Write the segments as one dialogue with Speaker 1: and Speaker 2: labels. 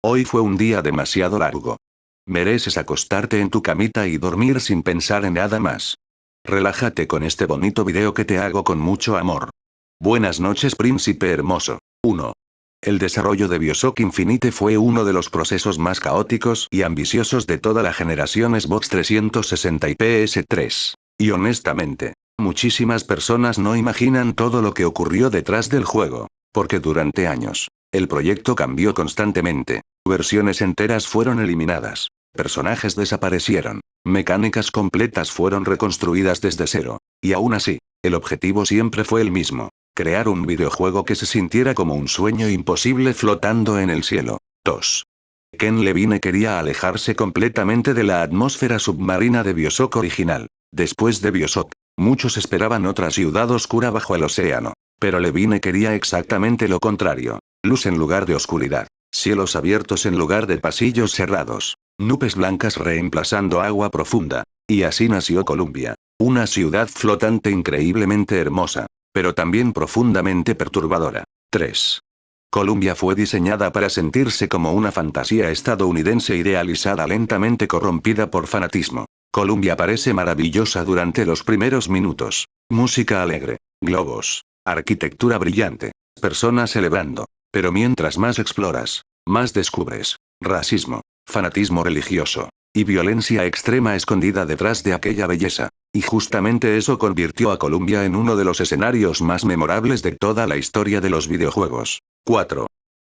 Speaker 1: Hoy fue un día demasiado largo. Mereces acostarte en tu camita y dormir sin pensar en nada más. Relájate con este bonito video que te hago con mucho amor. Buenas noches, príncipe hermoso. 1. El desarrollo de BioShock Infinite fue uno de los procesos más caóticos y ambiciosos de toda la generación Xbox 360 y PS3. Y honestamente, muchísimas personas no imaginan todo lo que ocurrió detrás del juego. Porque durante años, el proyecto cambió constantemente. Versiones enteras fueron eliminadas. Personajes desaparecieron. Mecánicas completas fueron reconstruidas desde cero. Y aún así, el objetivo siempre fue el mismo. Crear un videojuego que se sintiera como un sueño imposible flotando en el cielo. 2. Ken Levine quería alejarse completamente de la atmósfera submarina de BioShock original. Después de BioShock, muchos esperaban otra ciudad oscura bajo el océano. Pero Levine quería exactamente lo contrario. Luz en lugar de oscuridad. Cielos abiertos en lugar de pasillos cerrados. Nubes blancas reemplazando agua profunda. Y así nació Columbia. Una ciudad flotante increíblemente hermosa. Pero también profundamente perturbadora. 3. Columbia fue diseñada para sentirse como una fantasía estadounidense idealizada lentamente corrompida por fanatismo. Columbia parece maravillosa durante los primeros minutos. Música alegre. Globos. Arquitectura brillante. Personas celebrando. Pero mientras más exploras, más descubres. Racismo. Fanatismo religioso. Y violencia extrema escondida detrás de aquella belleza. Y justamente eso convirtió a Columbia en uno de los escenarios más memorables de toda la historia de los videojuegos. 4.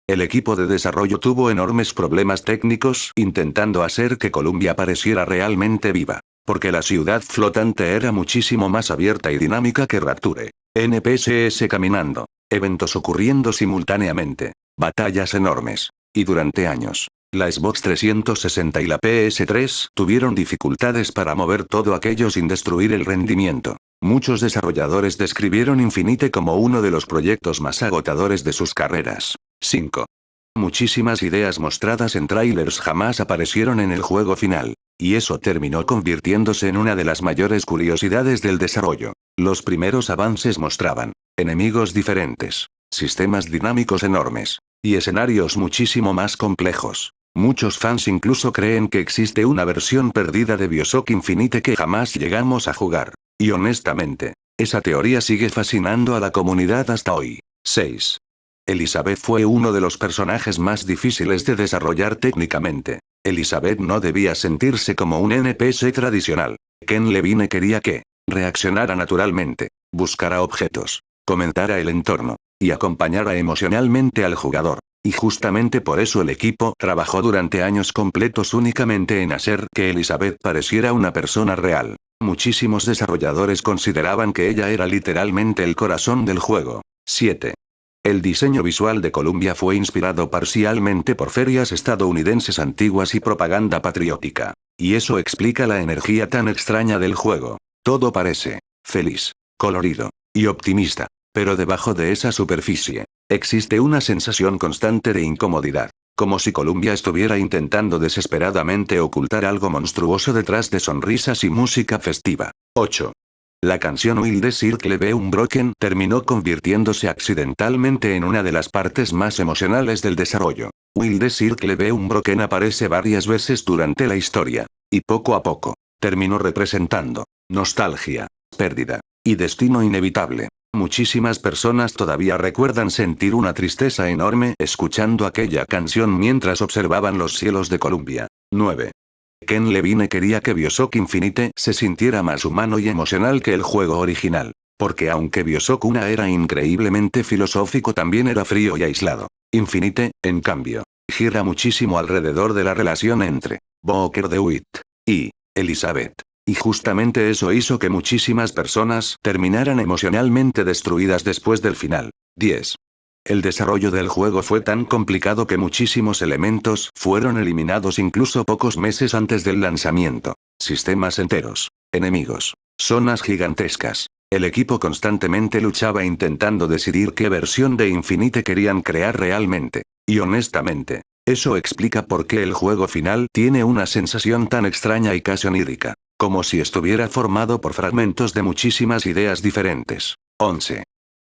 Speaker 1: El equipo de desarrollo tuvo enormes problemas técnicos intentando hacer que Columbia pareciera realmente viva. Porque la ciudad flotante era muchísimo más abierta y dinámica que Rapture. NPCs caminando. Eventos ocurriendo simultáneamente. Batallas enormes. Y durante años, la Xbox 360 y la PS3 tuvieron dificultades para mover todo aquello sin destruir el rendimiento. Muchos desarrolladores describieron Infinite como uno de los proyectos más agotadores de sus carreras. 5. Muchísimas ideas mostradas en trailers jamás aparecieron en el juego final. Y eso terminó convirtiéndose en una de las mayores curiosidades del desarrollo. Los primeros avances mostraban enemigos diferentes, sistemas dinámicos enormes, y escenarios muchísimo más complejos. Muchos fans incluso creen que existe una versión perdida de BioShock Infinite que jamás llegamos a jugar. Y honestamente, esa teoría sigue fascinando a la comunidad hasta hoy. 6. Elizabeth fue uno de los personajes más difíciles de desarrollar técnicamente. Elizabeth no debía sentirse como un NPC tradicional. Ken Levine quería que reaccionara naturalmente, buscara objetos, comentara el entorno, y acompañara emocionalmente al jugador. Y justamente por eso el equipo trabajó durante años completos únicamente en hacer que Elizabeth pareciera una persona real. Muchísimos desarrolladores consideraban que ella era literalmente el corazón del juego. 7. El diseño visual de Columbia fue inspirado parcialmente por ferias estadounidenses antiguas y propaganda patriótica. Y eso explica la energía tan extraña del juego. Todo parece feliz, colorido y optimista. Pero debajo de esa superficie, existe una sensación constante de incomodidad. Como si Columbia estuviera intentando desesperadamente ocultar algo monstruoso detrás de sonrisas y música festiva. 8. La canción Will the Circle Be Unbroken terminó convirtiéndose accidentalmente en una de las partes más emocionales del desarrollo. Will the Circle Be Unbroken aparece varias veces durante la historia. Y poco a poco, terminó representando nostalgia, pérdida y destino inevitable. Muchísimas personas todavía recuerdan sentir una tristeza enorme escuchando aquella canción mientras observaban los cielos de Columbia. 9. Ken Levine quería que BioShock Infinite se sintiera más humano y emocional que el juego original. Porque aunque BioShock 1 era increíblemente filosófico, también era frío y aislado. Infinite, en cambio, gira muchísimo alrededor de la relación entre Booker DeWitt y Elizabeth. Y justamente eso hizo que muchísimas personas terminaran emocionalmente destruidas después del final. 10. El desarrollo del juego fue tan complicado que muchísimos elementos fueron eliminados incluso pocos meses antes del lanzamiento. Sistemas enteros, enemigos, zonas gigantescas. El equipo constantemente luchaba intentando decidir qué versión de Infinite querían crear realmente. Y honestamente, eso explica por qué el juego final tiene una sensación tan extraña y casi onírica. Como si estuviera formado por fragmentos de muchísimas ideas diferentes. 11.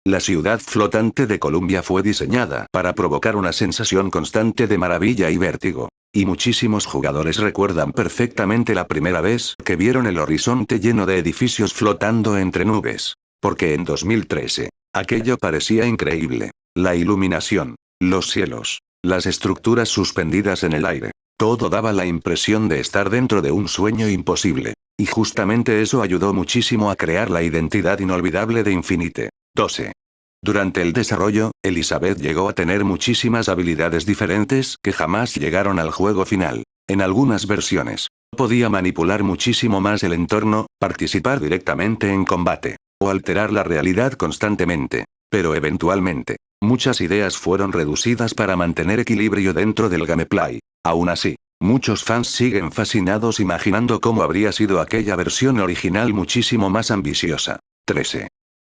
Speaker 1: La ciudad flotante de Columbia fue diseñada para provocar una sensación constante de maravilla y vértigo. Y muchísimos jugadores recuerdan perfectamente la primera vez que vieron el horizonte lleno de edificios flotando entre nubes. Porque en 2013, aquello parecía increíble. La iluminación, los cielos, las estructuras suspendidas en el aire. Todo daba la impresión de estar dentro de un sueño imposible. Y justamente eso ayudó muchísimo a crear la identidad inolvidable de Infinite. 12. Durante el desarrollo, Elizabeth llegó a tener muchísimas habilidades diferentes que jamás llegaron al juego final. En algunas versiones, podía manipular muchísimo más el entorno, participar directamente en combate, o alterar la realidad constantemente. Pero eventualmente, muchas ideas fueron reducidas para mantener equilibrio dentro del gameplay. Aún así, muchos fans siguen fascinados imaginando cómo habría sido aquella versión original muchísimo más ambiciosa. 13.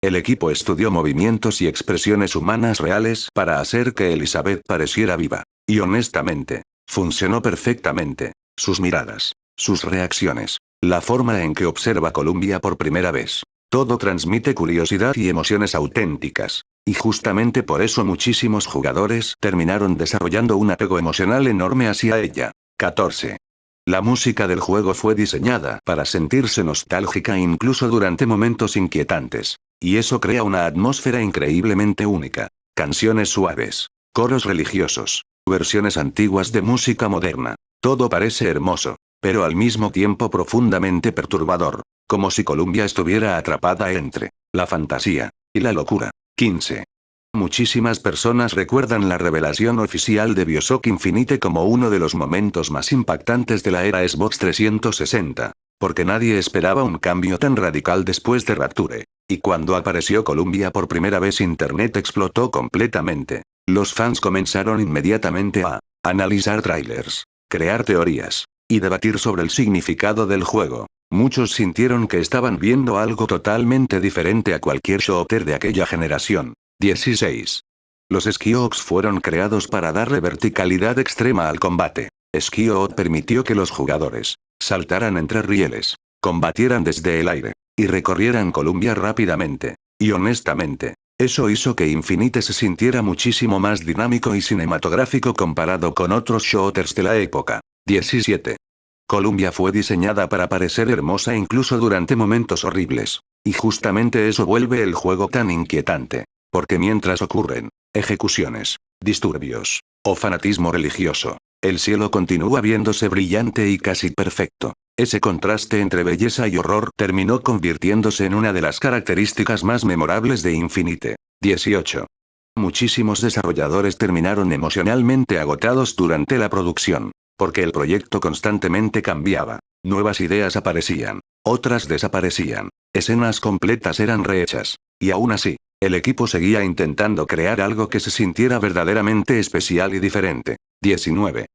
Speaker 1: El equipo estudió movimientos y expresiones humanas reales para hacer que Elizabeth pareciera viva. Y honestamente, funcionó perfectamente. Sus miradas, sus reacciones, la forma en que observa Columbia por primera vez. Todo transmite curiosidad y emociones auténticas. Y justamente por eso muchísimos jugadores terminaron desarrollando un apego emocional enorme hacia ella. 14. La música del juego fue diseñada para sentirse nostálgica incluso durante momentos inquietantes. Y eso crea una atmósfera increíblemente única. Canciones suaves, coros religiosos, versiones antiguas de música moderna. Todo parece hermoso, pero al mismo tiempo profundamente perturbador. Como si Columbia estuviera atrapada entre la fantasía y la locura. 15. Muchísimas personas recuerdan la revelación oficial de BioShock Infinite como uno de los momentos más impactantes de la era Xbox 360. Porque nadie esperaba un cambio tan radical después de Rapture. Y cuando apareció Columbia por primera vez Internet explotó completamente. Los fans comenzaron inmediatamente a analizar trailers, crear teorías, y debatir sobre el significado del juego. Muchos sintieron que estaban viendo algo totalmente diferente a cualquier shooter de aquella generación. 16. Los Skiox fueron creados para darle verticalidad extrema al combate. Skiot permitió que los jugadores saltaran entre rieles, combatieran desde el aire, y recorrieran Columbia rápidamente. Y honestamente, eso hizo que Infinite se sintiera muchísimo más dinámico y cinematográfico comparado con otros shooters de la época. 17. Columbia fue diseñada para parecer hermosa incluso durante momentos horribles. Y justamente eso vuelve el juego tan inquietante. Porque mientras ocurren ejecuciones, disturbios, o fanatismo religioso, el cielo continúa viéndose brillante y casi perfecto. Ese contraste entre belleza y horror terminó convirtiéndose en una de las características más memorables de Infinite. 18. Muchísimos desarrolladores terminaron emocionalmente agotados durante la producción. Porque el proyecto constantemente cambiaba. Nuevas ideas aparecían, otras desaparecían. Escenas completas eran rehechas. Y aún así, el equipo seguía intentando crear algo que se sintiera verdaderamente especial y diferente. 19.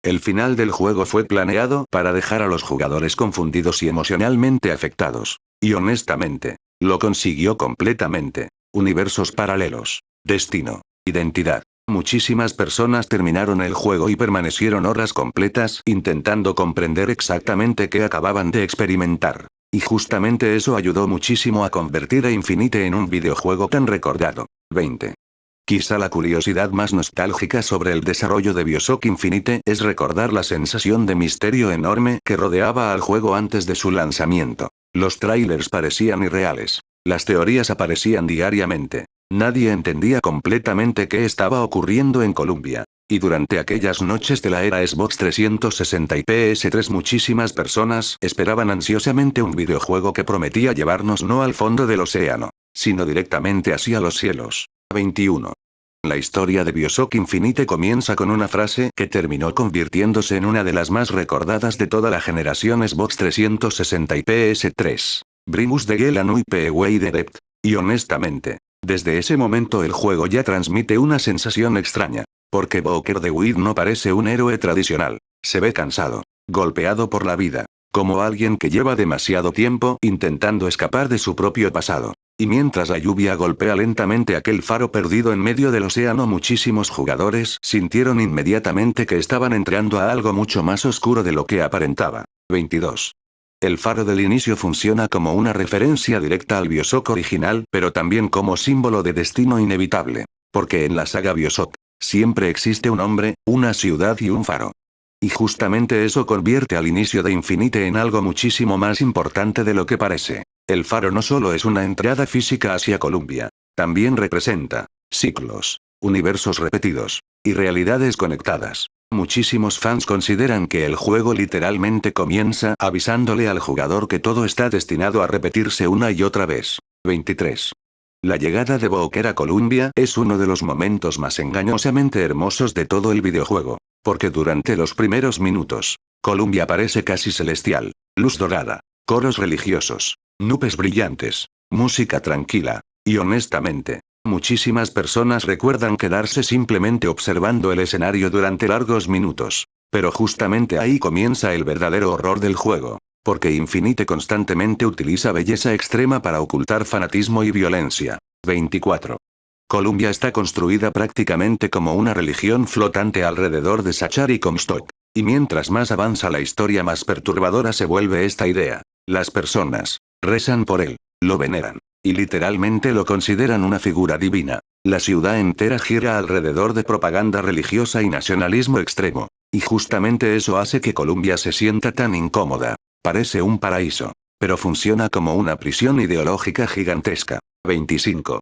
Speaker 1: El final del juego fue planeado para dejar a los jugadores confundidos y emocionalmente afectados. Y honestamente, lo consiguió completamente. Universos paralelos, destino, identidad. Muchísimas personas terminaron el juego y permanecieron horas completas intentando comprender exactamente qué acababan de experimentar. Y justamente eso ayudó muchísimo a convertir a Infinite en un videojuego tan recordado. 20. Quizá la curiosidad más nostálgica sobre el desarrollo de BioShock Infinite es recordar la sensación de misterio enorme que rodeaba al juego antes de su lanzamiento. Los trailers parecían irreales. Las teorías aparecían diariamente. Nadie entendía completamente qué estaba ocurriendo en Columbia. Y durante aquellas noches de la era Xbox 360 y PS3 muchísimas personas esperaban ansiosamente un videojuego que prometía llevarnos no al fondo del océano, sino directamente hacia los cielos. 21. La historia de BioShock Infinite comienza con una frase que terminó convirtiéndose en una de las más recordadas de toda la generación Xbox 360 y PS3. Primus de Gelanu y Peway de Dept. Y honestamente, desde ese momento el juego ya transmite una sensación extraña. Porque Booker DeWitt no parece un héroe tradicional. Se ve cansado, golpeado por la vida, como alguien que lleva demasiado tiempo intentando escapar de su propio pasado. Y mientras la lluvia golpea lentamente aquel faro perdido en medio del océano, muchísimos jugadores sintieron inmediatamente que estaban entrando a algo mucho más oscuro de lo que aparentaba. 22. El faro del inicio funciona como una referencia directa al BioShock original, pero también como símbolo de destino inevitable. Porque en la saga BioShock, siempre existe un hombre, una ciudad y un faro. Y justamente eso convierte al inicio de Infinite en algo muchísimo más importante de lo que parece. El faro no solo es una entrada física hacia Columbia, también representa ciclos, universos repetidos, y realidades conectadas. Muchísimos fans consideran que el juego literalmente comienza avisándole al jugador que todo está destinado a repetirse una y otra vez. 23. La llegada de Booker a Columbia es uno de los momentos más engañosamente hermosos de todo el videojuego, porque durante los primeros minutos, Columbia parece casi celestial, luz dorada, coros religiosos, nubes brillantes, música tranquila, y honestamente, muchísimas personas recuerdan quedarse simplemente observando el escenario durante largos minutos. Pero justamente ahí comienza el verdadero horror del juego, porque Infinite constantemente utiliza belleza extrema para ocultar fanatismo y violencia. 24. Columbia está construida prácticamente como una religión flotante alrededor de Sachar y Comstock. Y mientras más avanza la historia, más perturbadora se vuelve esta idea. Las personas rezan por él, lo veneran, y literalmente lo consideran una figura divina. La ciudad entera gira alrededor de propaganda religiosa y nacionalismo extremo. Y justamente eso hace que Columbia se sienta tan incómoda. Parece un paraíso, pero funciona como una prisión ideológica gigantesca. 25.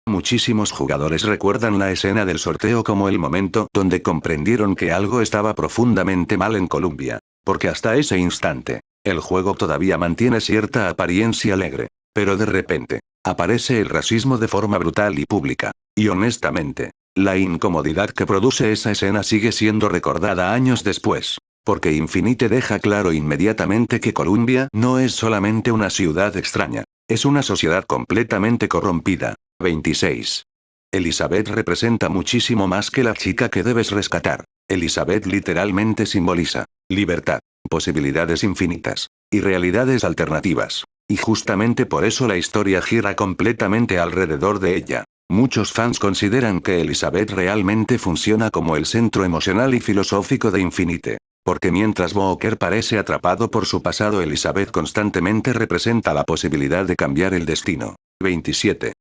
Speaker 1: Muchísimos jugadores recuerdan la escena del sorteo como el momento donde comprendieron que algo estaba profundamente mal en Columbia. Porque hasta ese instante, el juego todavía mantiene cierta apariencia alegre. Pero de repente, aparece el racismo de forma brutal y pública. Y honestamente, la incomodidad que produce esa escena sigue siendo recordada años después. Porque Infinite deja claro inmediatamente que Columbia no es solamente una ciudad extraña, es una sociedad completamente corrompida. 26. Elizabeth representa muchísimo más que la chica que debes rescatar. Elizabeth literalmente simboliza libertad, posibilidades infinitas, y realidades alternativas. Y justamente por eso la historia gira completamente alrededor de ella. Muchos fans consideran que Elizabeth realmente funciona como el centro emocional y filosófico de Infinite. Porque mientras Booker parece atrapado por su pasado, Elizabeth constantemente representa la posibilidad de cambiar el destino. 27.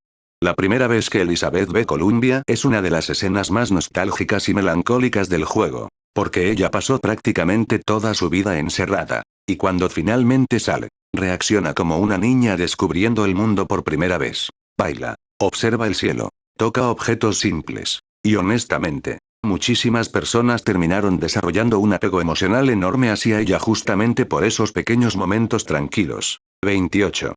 Speaker 1: La primera vez que Elizabeth ve Columbia es una de las escenas más nostálgicas y melancólicas del juego. Porque ella pasó prácticamente toda su vida encerrada. Y cuando finalmente sale, reacciona como una niña descubriendo el mundo por primera vez. Baila, observa el cielo, toca objetos simples. Y honestamente, muchísimas personas terminaron desarrollando un apego emocional enorme hacia ella justamente por esos pequeños momentos tranquilos. 28.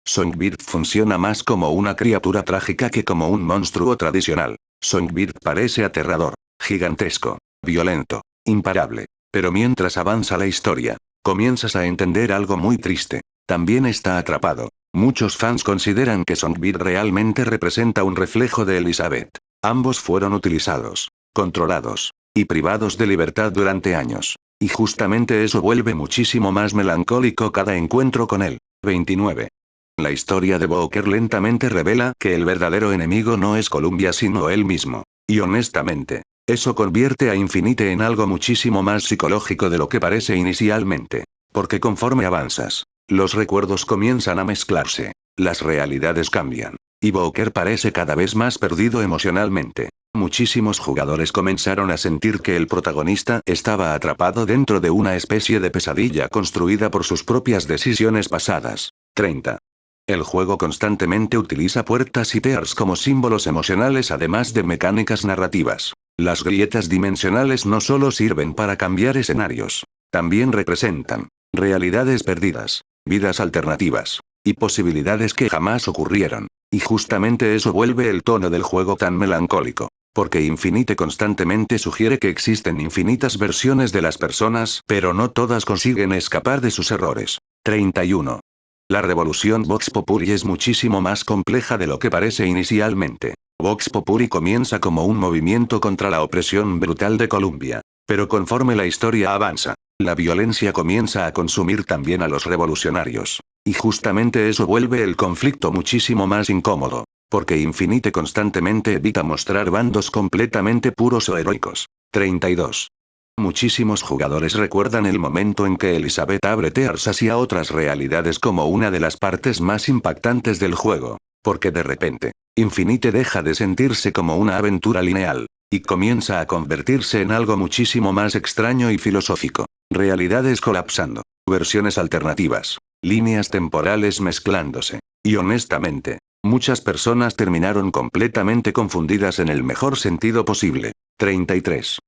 Speaker 1: Songbird funciona más como una criatura trágica que como un monstruo tradicional. Songbird parece aterrador, gigantesco, violento, imparable. Pero mientras avanza la historia, comienzas a entender algo muy triste. También está atrapado. Muchos fans consideran que Songbird realmente representa un reflejo de Elizabeth. Ambos fueron utilizados, controlados, y privados de libertad durante años. Y justamente eso vuelve muchísimo más melancólico cada encuentro con él. 29. La historia de Booker lentamente revela que el verdadero enemigo no es Columbia sino él mismo. Y honestamente, eso convierte a Infinite en algo muchísimo más psicológico de lo que parece inicialmente. Porque conforme avanzas, los recuerdos comienzan a mezclarse, las realidades cambian, y Booker parece cada vez más perdido emocionalmente. Muchísimos jugadores comenzaron a sentir que el protagonista estaba atrapado dentro de una especie de pesadilla construida por sus propias decisiones pasadas. 30. El juego constantemente utiliza puertas y tears como símbolos emocionales además de mecánicas narrativas. Las grietas dimensionales no solo sirven para cambiar escenarios, también representan realidades perdidas, vidas alternativas, y posibilidades que jamás ocurrieron. Y justamente eso vuelve el tono del juego tan melancólico. Porque Infinite constantemente sugiere que existen infinitas versiones de las personas, pero no todas consiguen escapar de sus errores. 31. La revolución Vox Populi es muchísimo más compleja de lo que parece inicialmente. Vox Populi comienza como un movimiento contra la opresión brutal de Columbia. Pero conforme la historia avanza, la violencia comienza a consumir también a los revolucionarios. Y justamente eso vuelve el conflicto muchísimo más incómodo. Porque Infinite constantemente evita mostrar bandos completamente puros o heroicos. 32. Muchísimos jugadores recuerdan el momento en que Elizabeth abre Tears hacia otras realidades como una de las partes más impactantes del juego. Porque de repente, Infinite deja de sentirse como una aventura lineal, y comienza a convertirse en algo muchísimo más extraño y filosófico. Realidades colapsando, versiones alternativas, líneas temporales mezclándose. Y honestamente, muchas personas terminaron completamente confundidas en el mejor sentido posible. 33.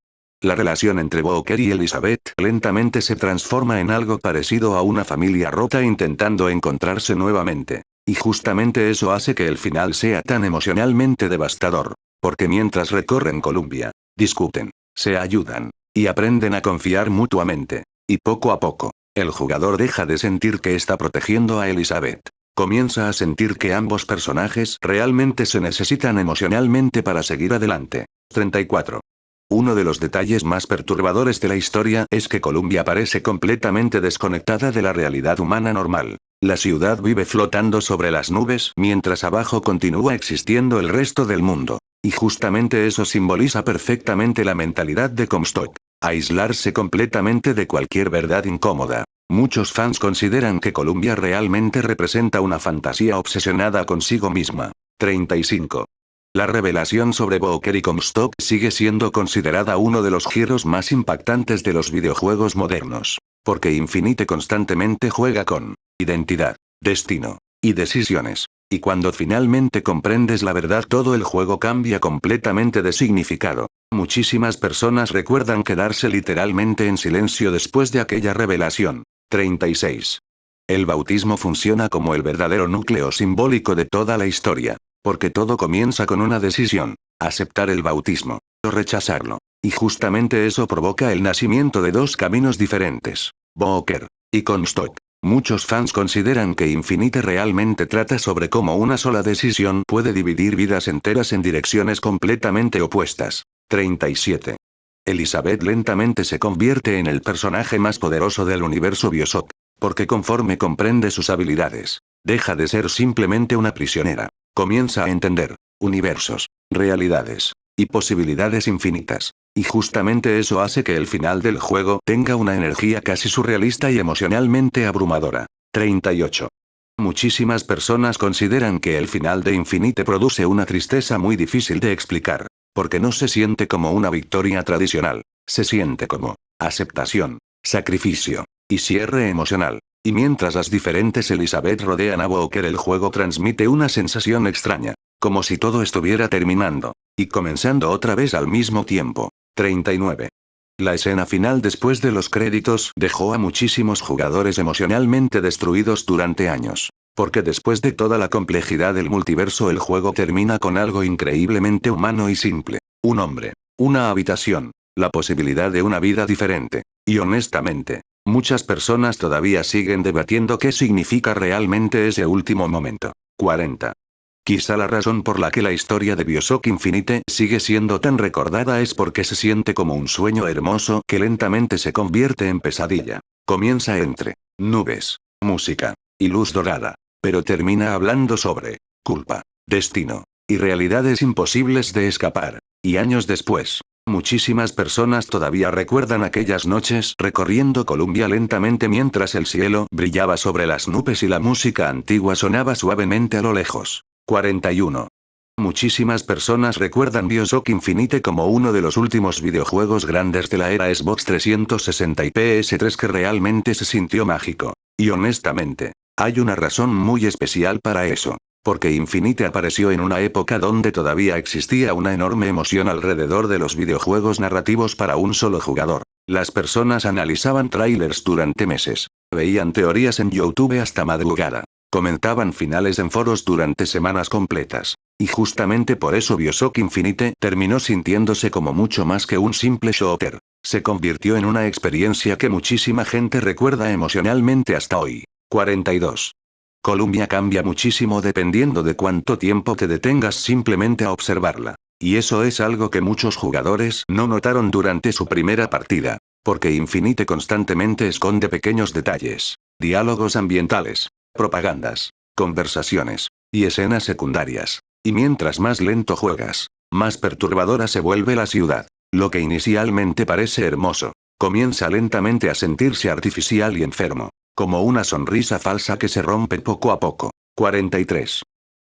Speaker 1: La relación entre Booker y Elizabeth lentamente se transforma en algo parecido a una familia rota intentando encontrarse nuevamente. Y justamente eso hace que el final sea tan emocionalmente devastador. Porque mientras recorren Columbia, discuten, se ayudan, y aprenden a confiar mutuamente. Y poco a poco, el jugador deja de sentir que está protegiendo a Elizabeth. Comienza a sentir que ambos personajes realmente se necesitan emocionalmente para seguir adelante. 34. Uno de los detalles más perturbadores de la historia es que Columbia parece completamente desconectada de la realidad humana normal. La ciudad vive flotando sobre las nubes mientras abajo continúa existiendo el resto del mundo. Y justamente eso simboliza perfectamente la mentalidad de Comstock. Aislarse completamente de cualquier verdad incómoda. Muchos fans consideran que Columbia realmente representa una fantasía obsesionada consigo misma. 35. La revelación sobre Booker y Comstock sigue siendo considerada uno de los giros más impactantes de los videojuegos modernos. Porque Infinite constantemente juega con identidad, destino y decisiones. Y cuando finalmente comprendes la verdad, todo el juego cambia completamente de significado. Muchísimas personas recuerdan quedarse literalmente en silencio después de aquella revelación. 36. El bautismo funciona como el verdadero núcleo simbólico de toda la historia. Porque todo comienza con una decisión: aceptar el bautismo, o rechazarlo. Y justamente eso provoca el nacimiento de dos caminos diferentes. Booker y Comstock. Muchos fans consideran que Infinite realmente trata sobre cómo una sola decisión puede dividir vidas enteras en direcciones completamente opuestas. 37. Elizabeth lentamente se convierte en el personaje más poderoso del universo BioShock. Porque conforme comprende sus habilidades, deja de ser simplemente una prisionera. Comienza a entender universos, realidades y posibilidades infinitas. Y justamente eso hace que el final del juego tenga una energía casi surrealista y emocionalmente abrumadora. 38. Muchísimas personas consideran que el final de Infinite produce una tristeza muy difícil de explicar. Porque no se siente como una victoria tradicional. Se siente como aceptación, sacrificio y cierre emocional. Y mientras las diferentes Elizabeth rodean a Booker, el juego transmite una sensación extraña. Como si todo estuviera terminando y comenzando otra vez al mismo tiempo. 39. La escena final después de los créditos dejó a muchísimos jugadores emocionalmente destruidos durante años. Porque después de toda la complejidad del multiverso, el juego termina con algo increíblemente humano y simple. Un hombre, una habitación, la posibilidad de una vida diferente. Y honestamente, muchas personas todavía siguen debatiendo qué significa realmente ese último momento. 40. Quizá la razón por la que la historia de BioShock Infinite sigue siendo tan recordada es porque se siente como un sueño hermoso que lentamente se convierte en pesadilla. Comienza entre nubes, música y luz dorada, pero termina hablando sobre culpa, destino y realidades imposibles de escapar. Y años después, muchísimas personas todavía recuerdan aquellas noches recorriendo Columbia lentamente mientras el cielo brillaba sobre las nubes y la música antigua sonaba suavemente a lo lejos. 41. Muchísimas personas recuerdan BioShock Infinite como uno de los últimos videojuegos grandes de la era Xbox 360 y PS3 que realmente se sintió mágico. Y honestamente, hay una razón muy especial para eso. Porque Infinite apareció en una época donde todavía existía una enorme emoción alrededor de los videojuegos narrativos para un solo jugador. Las personas analizaban trailers durante meses, veían teorías en YouTube hasta madrugada, comentaban finales en foros durante semanas completas. Y justamente por eso BioShock Infinite terminó sintiéndose como mucho más que un simple shooter. Se convirtió en una experiencia que muchísima gente recuerda emocionalmente hasta hoy. 42. Columbia cambia muchísimo dependiendo de cuánto tiempo te detengas simplemente a observarla. Y eso es algo que muchos jugadores no notaron durante su primera partida. Porque Infinite constantemente esconde pequeños detalles, diálogos ambientales, propagandas, conversaciones y escenas secundarias. Y mientras más lento juegas, más perturbadora se vuelve la ciudad. Lo que inicialmente parece hermoso, comienza lentamente a sentirse artificial y enfermo, como una sonrisa falsa que se rompe poco a poco. 43.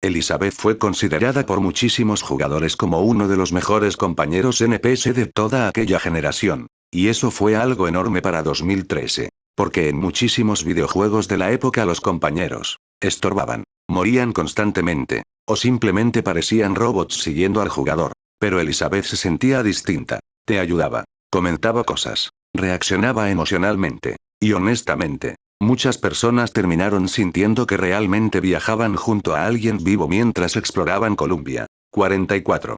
Speaker 1: Elizabeth fue considerada por muchísimos jugadores como uno de los mejores compañeros NPS de toda aquella generación. Y eso fue algo enorme para 2013. Porque en muchísimos videojuegos de la época los compañeros estorbaban, morían constantemente, o simplemente parecían robots siguiendo al jugador. Pero Elizabeth se sentía distinta. Te ayudaba, comentaba cosas, reaccionaba emocionalmente. Y honestamente, muchas personas terminaron sintiendo que realmente viajaban junto a alguien vivo mientras exploraban Columbia. 44.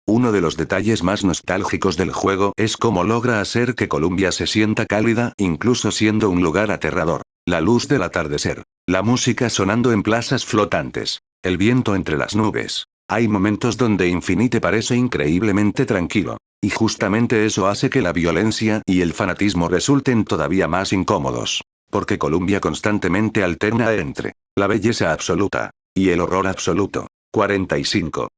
Speaker 1: Uno de los detalles más nostálgicos del juego es cómo logra hacer que Columbia se sienta cálida incluso siendo un lugar aterrador. La luz del atardecer, la música sonando en plazas flotantes, el viento entre las nubes. Hay momentos donde Infinite parece increíblemente tranquilo. Y justamente eso hace que la violencia y el fanatismo resulten todavía más incómodos. Porque Columbia constantemente alterna entre la belleza absoluta y el horror absoluto. 45.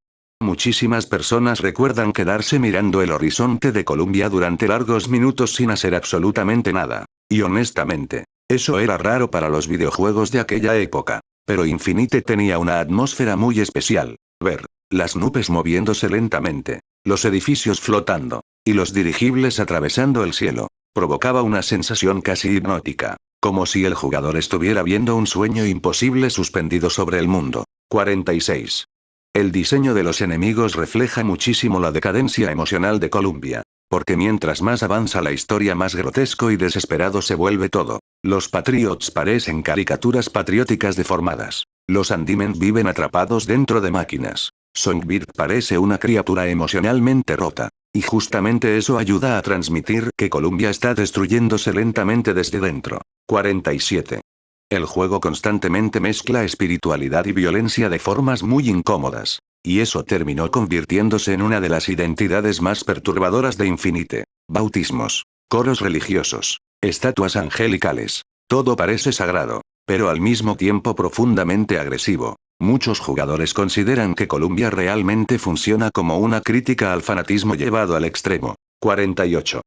Speaker 1: Muchísimas personas recuerdan quedarse mirando el horizonte de Columbia durante largos minutos sin hacer absolutamente nada. Y honestamente, eso era raro para los videojuegos de aquella época. Pero Infinite tenía una atmósfera muy especial. Ver las nubes moviéndose lentamente, los edificios flotando, y los dirigibles atravesando el cielo, provocaba una sensación casi hipnótica, como si el jugador estuviera viendo un sueño imposible suspendido sobre el mundo. 46. El diseño de los enemigos refleja muchísimo la decadencia emocional de Columbia. Porque mientras más avanza la historia más grotesco y desesperado se vuelve todo. Los Patriots parecen caricaturas patrióticas deformadas. Los Andymen viven atrapados dentro de máquinas. Songbird parece una criatura emocionalmente rota. Y justamente eso ayuda a transmitir que Columbia está destruyéndose lentamente desde dentro. 47. El juego constantemente mezcla espiritualidad y violencia de formas muy incómodas. Y eso terminó convirtiéndose en una de las identidades más perturbadoras de Infinite. Bautismos, coros religiosos, estatuas angelicales. Todo parece sagrado, pero al mismo tiempo profundamente agresivo. Muchos jugadores consideran que Columbia realmente funciona como una crítica al fanatismo llevado al extremo. 48.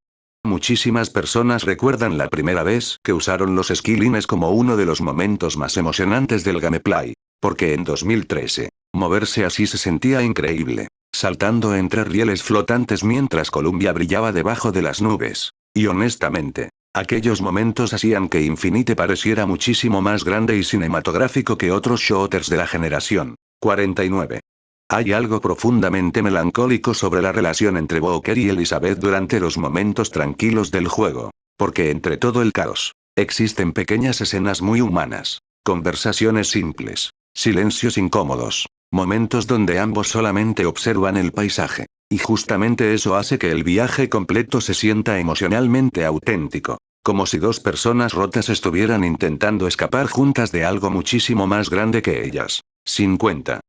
Speaker 1: Muchísimas personas recuerdan la primera vez que usaron los skillines como uno de los momentos más emocionantes del gameplay. Porque en 2013, moverse así se sentía increíble, saltando entre rieles flotantes mientras Columbia brillaba debajo de las nubes. Y honestamente, aquellos momentos hacían que Infinite pareciera muchísimo más grande y cinematográfico que otros shooters de la generación. 49. Hay algo profundamente melancólico sobre la relación entre Booker y Elizabeth durante los momentos tranquilos del juego. Porque entre todo el caos, existen pequeñas escenas muy humanas, conversaciones simples, silencios incómodos, momentos donde ambos solamente observan el paisaje. Y justamente eso hace que el viaje completo se sienta emocionalmente auténtico. Como si dos personas rotas estuvieran intentando escapar juntas de algo muchísimo más grande que ellas. 50.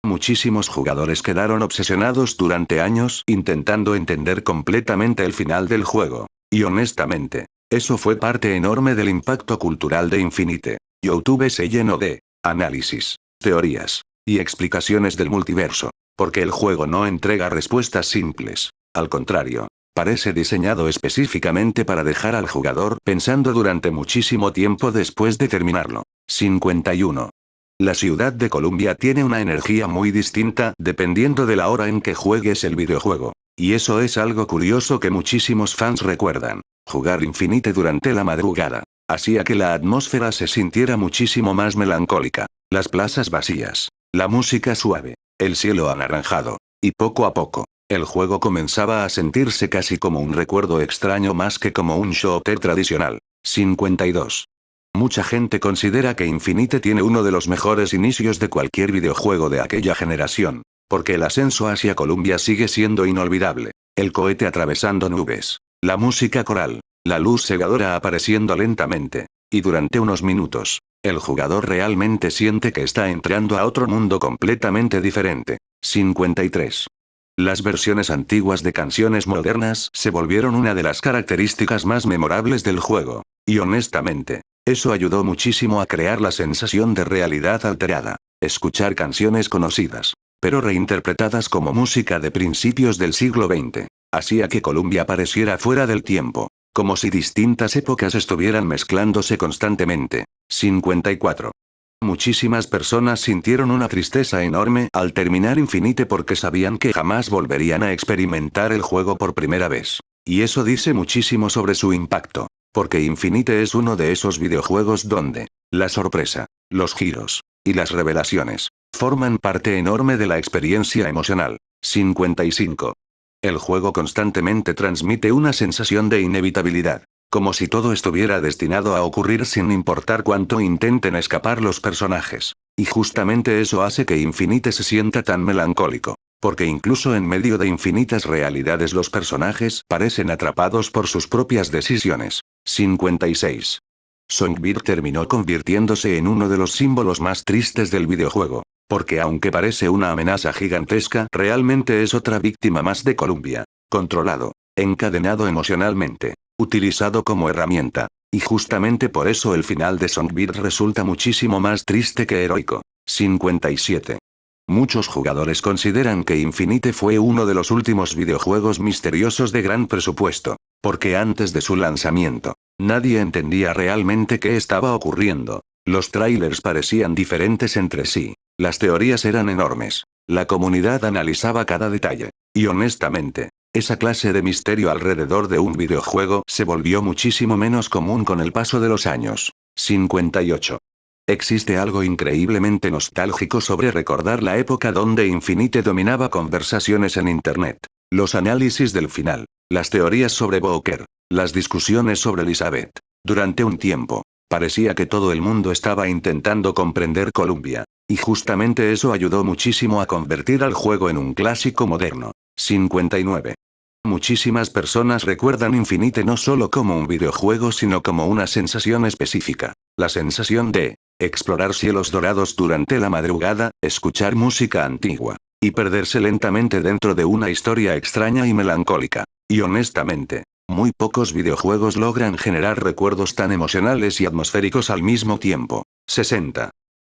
Speaker 1: Muchísimos jugadores quedaron obsesionados durante años intentando entender completamente el final del juego. Y honestamente, eso fue parte enorme del impacto cultural de Infinite. YouTube se llenó de análisis, teorías y explicaciones del multiverso. Porque el juego no entrega respuestas simples. Al contrario, parece diseñado específicamente para dejar al jugador pensando durante muchísimo tiempo después de terminarlo. 51. La ciudad de Columbia tiene una energía muy distinta dependiendo de la hora en que juegues el videojuego. Y eso es algo curioso que muchísimos fans recuerdan. Jugar Infinite durante la madrugada hacía que la atmósfera se sintiera muchísimo más melancólica. Las plazas vacías, la música suave, el cielo anaranjado. Y poco a poco, el juego comenzaba a sentirse casi como un recuerdo extraño más que como un shooter tradicional. 52. Mucha gente considera que Infinite tiene uno de los mejores inicios de cualquier videojuego de aquella generación. Porque el ascenso hacia Columbia sigue siendo inolvidable. El cohete atravesando nubes, la música coral, la luz cegadora apareciendo lentamente. Y durante unos minutos, el jugador realmente siente que está entrando a otro mundo completamente diferente. 53. Las versiones antiguas de canciones modernas se volvieron una de las características más memorables del juego. Y honestamente, eso ayudó muchísimo a crear la sensación de realidad alterada. Escuchar canciones conocidas, pero reinterpretadas como música de principios del siglo XX. Hacía que Columbia pareciera fuera del tiempo. Como si distintas épocas estuvieran mezclándose constantemente. 54. Muchísimas personas sintieron una tristeza enorme al terminar Infinite porque sabían que jamás volverían a experimentar el juego por primera vez. Y eso dice muchísimo sobre su impacto. Porque Infinite es uno de esos videojuegos donde la sorpresa, los giros y las revelaciones forman parte enorme de la experiencia emocional. 55. El juego constantemente transmite una sensación de inevitabilidad. Como si todo estuviera destinado a ocurrir sin importar cuánto intenten escapar los personajes. Y justamente eso hace que Infinite se sienta tan melancólico. Porque incluso en medio de infinitas realidades los personajes parecen atrapados por sus propias decisiones. 56. Songbird terminó convirtiéndose en uno de los símbolos más tristes del videojuego. Porque aunque parece una amenaza gigantesca, realmente es otra víctima más de Columbia. Controlado. Encadenado emocionalmente. Utilizado como herramienta. Y justamente por eso el final de Songbird resulta muchísimo más triste que heroico. 57. Muchos jugadores consideran que Infinite fue uno de los últimos videojuegos misteriosos de gran presupuesto. Porque antes de su lanzamiento, nadie entendía realmente qué estaba ocurriendo. Los trailers parecían diferentes entre sí. Las teorías eran enormes. La comunidad analizaba cada detalle. Y honestamente, esa clase de misterio alrededor de un videojuego se volvió muchísimo menos común con el paso de los años. 58. Existe algo increíblemente nostálgico sobre recordar la época donde Infinite dominaba conversaciones en Internet. Los análisis del final, las teorías sobre Booker, las discusiones sobre Elizabeth. Durante un tiempo, parecía que todo el mundo estaba intentando comprender Columbia. Y justamente eso ayudó muchísimo a convertir al juego en un clásico moderno. 59. Muchísimas personas recuerdan Infinite no solo como un videojuego sino como una sensación específica. La sensación de explorar cielos dorados durante la madrugada, escuchar música antigua, y perderse lentamente dentro de una historia extraña y melancólica. Y honestamente, muy pocos videojuegos logran generar recuerdos tan emocionales y atmosféricos al mismo tiempo. 60.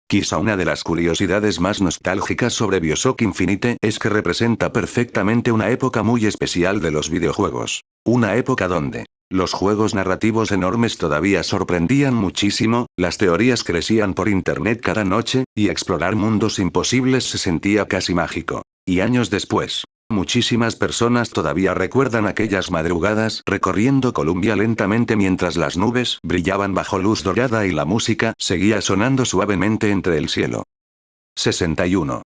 Speaker 1: Quizá una de las curiosidades más nostálgicas sobre BioShock Infinite es que representa perfectamente una época muy especial de los videojuegos. Una época donde los juegos narrativos enormes todavía sorprendían muchísimo, las teorías crecían por internet cada noche, y explorar mundos imposibles se sentía casi mágico. Y años después, muchísimas personas todavía recuerdan aquellas madrugadas recorriendo Columbia lentamente mientras las nubes brillaban bajo luz dorada y la música seguía sonando suavemente entre el cielo. 61.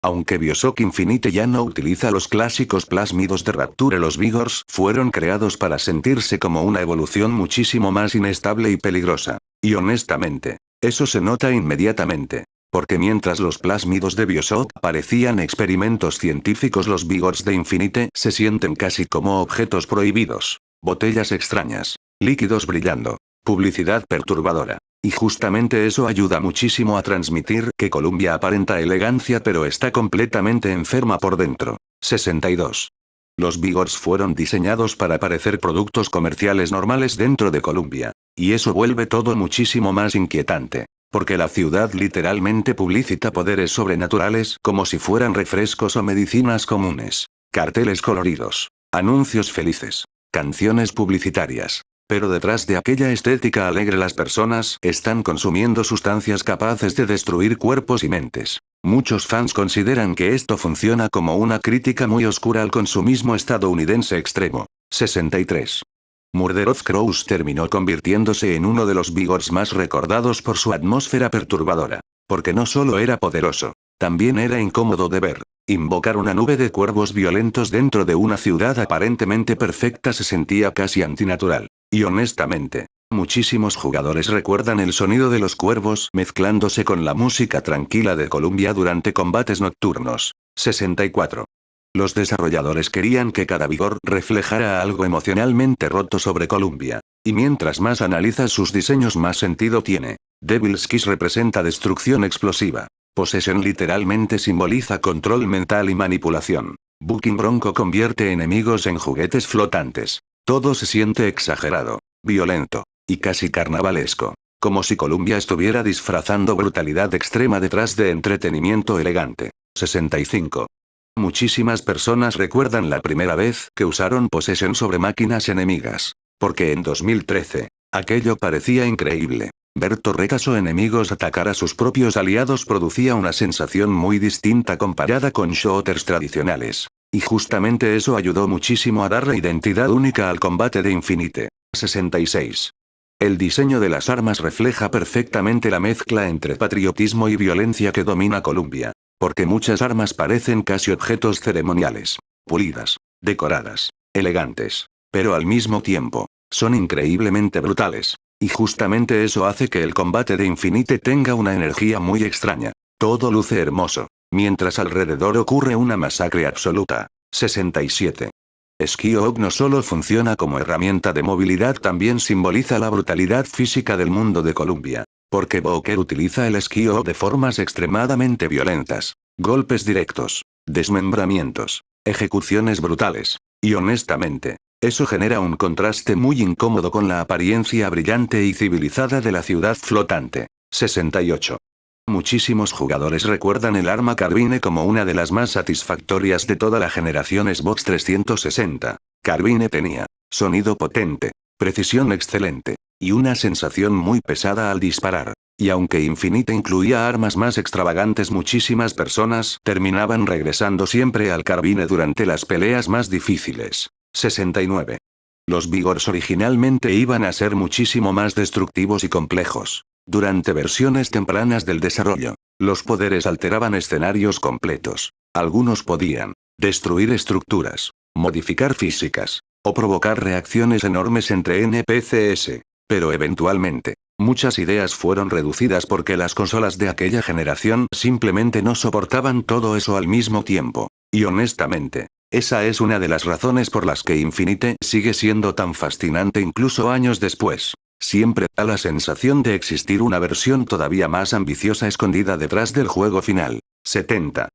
Speaker 1: Aunque BioShock Infinite ya no utiliza los clásicos plásmidos de Rapture, los Vigors fueron creados para sentirse como una evolución muchísimo más inestable y peligrosa. Y honestamente, eso se nota inmediatamente. Porque mientras los plásmidos de BioShock parecían experimentos científicos, los Vigors de Infinite se sienten casi como objetos prohibidos. Botellas extrañas, líquidos brillando, publicidad perturbadora. Y justamente eso ayuda muchísimo a transmitir que Columbia aparenta elegancia pero está completamente enferma por dentro. 62. Los Vigors fueron diseñados para parecer productos comerciales normales dentro de Columbia. Y eso vuelve todo muchísimo más inquietante. Porque la ciudad literalmente publicita poderes sobrenaturales como si fueran refrescos o medicinas comunes. Carteles coloridos, anuncios felices, canciones publicitarias. Pero detrás de aquella estética alegre las personas están consumiendo sustancias capaces de destruir cuerpos y mentes. Muchos fans consideran que esto funciona como una crítica muy oscura al consumismo estadounidense extremo. 63. Murder of Crows terminó convirtiéndose en uno de los Vigors más recordados por su atmósfera perturbadora. Porque no solo era poderoso, también era incómodo de ver. Invocar una nube de cuervos violentos dentro de una ciudad aparentemente perfecta se sentía casi antinatural. Y honestamente, muchísimos jugadores recuerdan el sonido de los cuervos mezclándose con la música tranquila de Columbia durante combates nocturnos. 64. Los desarrolladores querían que cada Vigor reflejara algo emocionalmente roto sobre Columbia. Y mientras más analizas sus diseños más sentido tiene. Devil's Kiss representa destrucción explosiva. Possession literalmente simboliza control mental y manipulación. Bucking Bronco convierte enemigos en juguetes flotantes. Todo se siente exagerado, violento, y casi carnavalesco. Como si Columbia estuviera disfrazando brutalidad extrema detrás de entretenimiento elegante. 65. Muchísimas personas recuerdan la primera vez que usaron Possession sobre máquinas enemigas. Porque en 2013, aquello parecía increíble. Ver torretas o enemigos atacar a sus propios aliados producía una sensación muy distinta comparada con shooters tradicionales. Y justamente eso ayudó muchísimo a darle identidad única al combate de Infinite. 66. El diseño de las armas refleja perfectamente la mezcla entre patriotismo y violencia que domina Columbia. Porque muchas armas parecen casi objetos ceremoniales. Pulidas, decoradas, elegantes. Pero al mismo tiempo, son increíblemente brutales. Y justamente eso hace que el combate de Infinite tenga una energía muy extraña. Todo luce hermoso, mientras alrededor ocurre una masacre absoluta. 67. Skio-Hawk no solo funciona como herramienta de movilidad, también simboliza la brutalidad física del mundo de Columbia. Porque Booker utiliza el Skio-Hawk de formas extremadamente violentas. Golpes directos, desmembramientos, ejecuciones brutales. Y honestamente, eso genera un contraste muy incómodo con la apariencia brillante y civilizada de la ciudad flotante. 68. Muchísimos jugadores recuerdan el arma Carbine como una de las más satisfactorias de toda la generación Xbox 360. Carbine tenía sonido potente, precisión excelente, y una sensación muy pesada al disparar. Y aunque Infinite incluía armas más extravagantes, muchísimas personas terminaban regresando siempre al Carbine durante las peleas más difíciles. 69. Los Vigors originalmente iban a ser muchísimo más destructivos y complejos. Durante versiones tempranas del desarrollo, los poderes alteraban escenarios completos. Algunos podían destruir estructuras, modificar físicas, o provocar reacciones enormes entre NPCs. Pero eventualmente, muchas ideas fueron reducidas porque las consolas de aquella generación simplemente no soportaban todo eso al mismo tiempo. Y honestamente, esa es una de las razones por las que Infinite sigue siendo tan fascinante incluso años después. Siempre da la sensación de existir una versión todavía más ambiciosa escondida detrás del juego final. 70.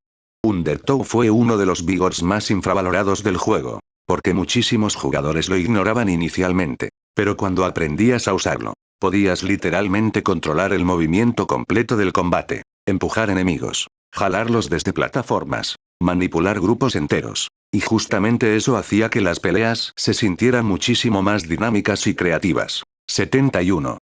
Speaker 1: Undertow fue uno de los Vigors más infravalorados del juego. Porque muchísimos jugadores lo ignoraban inicialmente. Pero cuando aprendías a usarlo, podías literalmente controlar el movimiento completo del combate. Empujar enemigos, jalarlos desde plataformas, manipular grupos enteros. Y justamente eso hacía que las peleas se sintieran muchísimo más dinámicas y creativas. 71.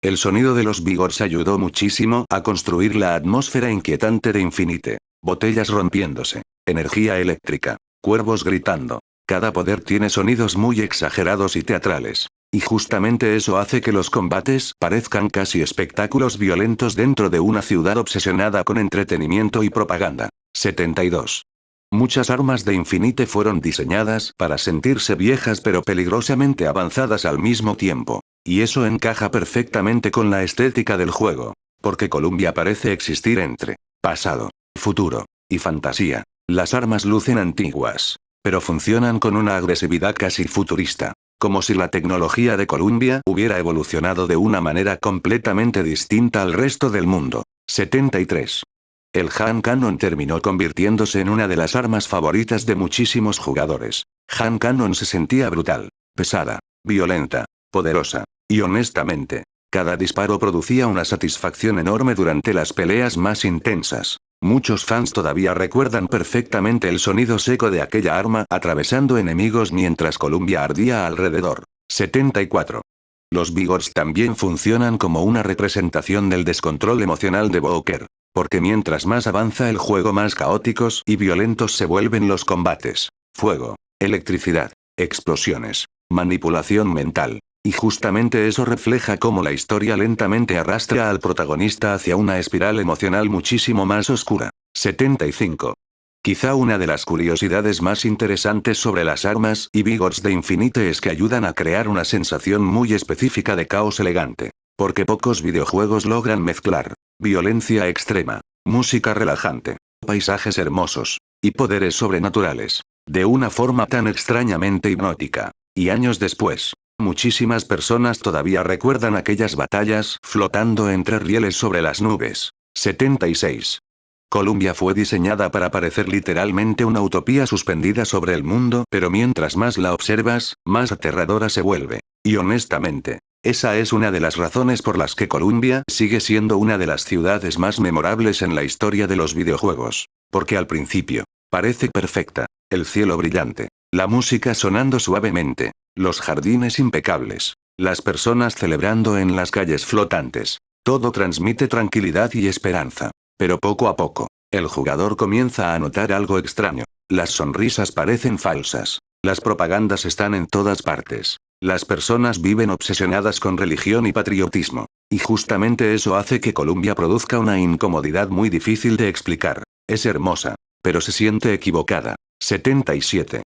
Speaker 1: El sonido de los Vigors ayudó muchísimo a construir la atmósfera inquietante de Infinite. Botellas rompiéndose, energía eléctrica, cuervos gritando. Cada poder tiene sonidos muy exagerados y teatrales. Y justamente eso hace que los combates parezcan casi espectáculos violentos dentro de una ciudad obsesionada con entretenimiento y propaganda. 72. Muchas armas de Infinite fueron diseñadas para sentirse viejas pero peligrosamente avanzadas al mismo tiempo. Y eso encaja perfectamente con la estética del juego. Porque Columbia parece existir entre pasado, futuro y fantasía. Las armas lucen antiguas, pero funcionan con una agresividad casi futurista. Como si la tecnología de Columbia hubiera evolucionado de una manera completamente distinta al resto del mundo. 73. El Hand Cannon terminó convirtiéndose en una de las armas favoritas de muchísimos jugadores. Hand Cannon se sentía brutal, pesada, violenta, poderosa. Y honestamente, cada disparo producía una satisfacción enorme durante las peleas más intensas. Muchos fans todavía recuerdan perfectamente el sonido seco de aquella arma atravesando enemigos mientras Columbia ardía alrededor. 74. Los Vigors también funcionan como una representación del descontrol emocional de Booker. Porque mientras más avanza el juego, más caóticos y violentos se vuelven los combates. Fuego, electricidad, explosiones, manipulación mental. Y justamente eso refleja cómo la historia lentamente arrastra al protagonista hacia una espiral emocional muchísimo más oscura. 75. Quizá una de las curiosidades más interesantes sobre las armas y Vigors de Infinite es que ayudan a crear una sensación muy específica de caos elegante. Porque pocos videojuegos logran mezclar violencia extrema, música relajante, paisajes hermosos y poderes sobrenaturales de una forma tan extrañamente hipnótica. Y años después, muchísimas personas todavía recuerdan aquellas batallas flotando entre rieles sobre las nubes. 76. Columbia fue diseñada para parecer literalmente una utopía suspendida sobre el mundo, pero mientras más la observas, más aterradora se vuelve. Y honestamente, esa es una de las razones por las que Columbia sigue siendo una de las ciudades más memorables en la historia de los videojuegos. Porque al principio, Parece perfecta. El cielo brillante. La música sonando suavemente. Los jardines impecables. Las personas celebrando en las calles flotantes. Todo transmite tranquilidad y esperanza. Pero poco a poco, el jugador comienza a notar algo extraño. Las sonrisas parecen falsas. Las propagandas están en todas partes. Las personas viven obsesionadas con religión y patriotismo. Y justamente eso hace que Colombia produzca una incomodidad muy difícil de explicar. Es hermosa, pero se siente equivocada. 77.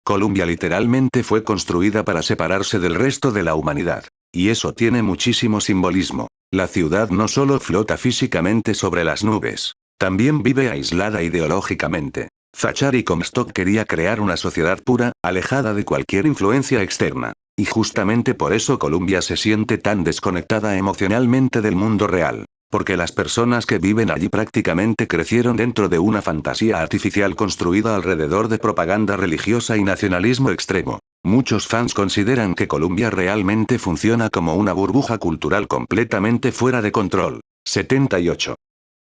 Speaker 1: Colombia literalmente fue construida para separarse del resto de la humanidad. Y eso tiene muchísimo simbolismo. La ciudad no solo flota físicamente sobre las nubes, también vive aislada ideológicamente. Zachary Comstock quería crear una sociedad pura, alejada de cualquier influencia externa. Y justamente por eso Colombia se siente tan desconectada emocionalmente del mundo real. Porque las personas que viven allí prácticamente crecieron dentro de una fantasía artificial construida alrededor de propaganda religiosa y nacionalismo extremo. Muchos fans consideran que Colombia realmente funciona como una burbuja cultural completamente fuera de control. 78.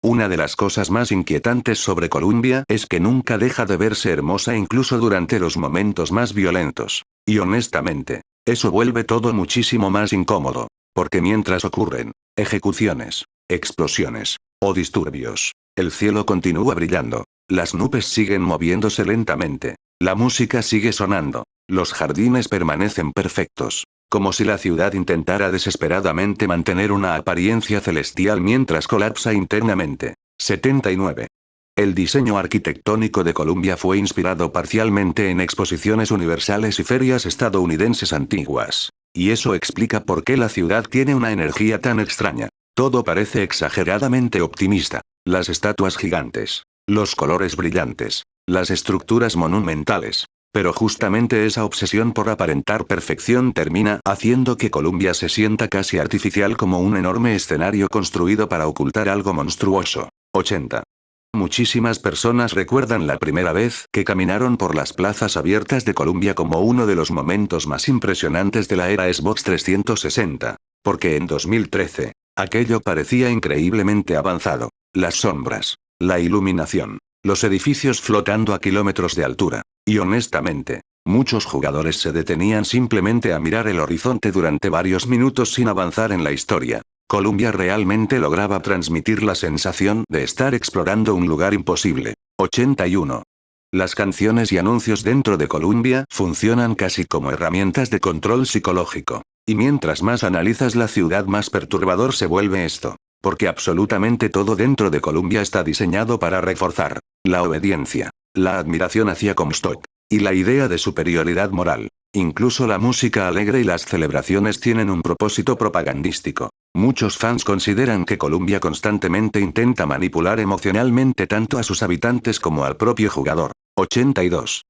Speaker 1: Una de las cosas más inquietantes sobre Colombia es que nunca deja de verse hermosa incluso durante los momentos más violentos. Y honestamente, eso vuelve todo muchísimo más incómodo. Porque mientras ocurren ejecuciones, explosiones o disturbios, el cielo continúa brillando. Las nubes siguen moviéndose lentamente. La música sigue sonando. Los jardines permanecen perfectos. Como si la ciudad intentara desesperadamente mantener una apariencia celestial mientras colapsa internamente. 79. El diseño arquitectónico de Colombia fue inspirado parcialmente en exposiciones universales y ferias estadounidenses antiguas. Y eso explica por qué la ciudad tiene una energía tan extraña. Todo parece exageradamente optimista. Las estatuas gigantes. Los colores brillantes. Las estructuras monumentales. Pero justamente esa obsesión por aparentar perfección termina haciendo que Colombia se sienta casi artificial como un enorme escenario construido para ocultar algo monstruoso. 80. Muchísimas personas recuerdan la primera vez que caminaron por las plazas abiertas de Colombia como uno de los momentos más impresionantes de la era Xbox 360. Porque en 2013, aquello parecía increíblemente avanzado. Las sombras, la iluminación, los edificios flotando a kilómetros de altura. Y honestamente, muchos jugadores se detenían simplemente a mirar el horizonte durante varios minutos sin avanzar en la historia. Colombia realmente lograba transmitir la sensación de estar explorando un lugar imposible. 81. Las canciones y anuncios dentro de Colombia funcionan casi como herramientas de control psicológico. Y mientras más analizas la ciudad, más perturbador se vuelve esto. Porque absolutamente todo dentro de Colombia está diseñado para reforzar la obediencia, la admiración hacia Comstock, y la idea de superioridad moral. Incluso la música alegre y las celebraciones tienen un propósito propagandístico. Muchos fans consideran que Colombia constantemente intenta manipular emocionalmente tanto a sus habitantes como al propio jugador. 82.